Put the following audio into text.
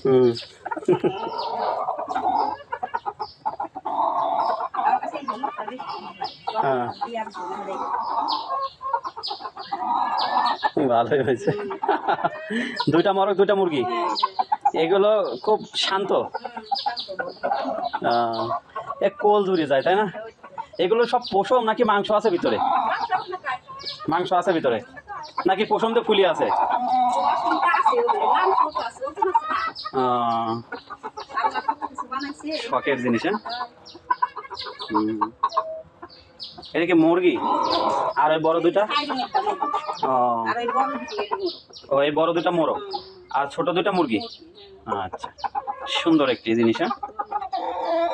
হুম হ্যাঁ ভালোই হয়েছে। দুইটা মরক দুইটা মুরগি, এগুলো খুব শান্ত, এক কোল দূরে যায় তাই না? এগুলো সব পশম নাকি মাংস আছে ভিতরে? মাংস আছে ভিতরে নাকি পশম দিয়ে ফুলি আছে? শখের জিনিস। হ্যাঁ, এটা কি মুরগি? আর ওই বড় দুইটা? ও এই বড় দুইটা মোরগ আর ছোট দুইটা মুরগি। আচ্ছা, সুন্দর একটি জিনিস। হ্যাঁ।